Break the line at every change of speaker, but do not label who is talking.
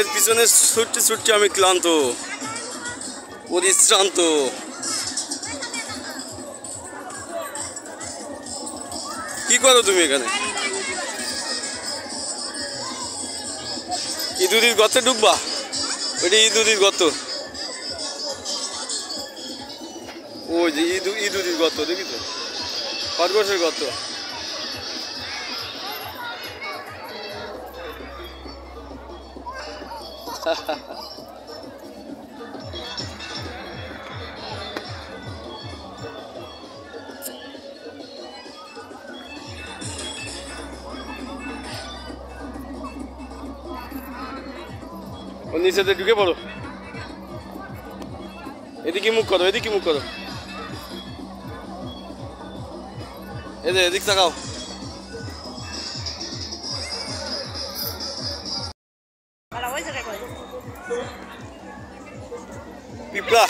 এর পিছনে ছুটতে ছুটতে আমি ক্লান্ত, পরিশ্রান্ত। কি করো তুমি এখানে? ইঁদুরির গর্তে ঢুকবা? ওইটা ইঁদুরির গর্ত। ওই যে ইঁদুরির গর্ত, দেখি তো, খরগোশের গর্ত। ও নিচেতে ঢুকে পড়ো। এদিকে মুখ করো, এদিকে মুখ করো, এদিক তাকাও। পিঁপড়া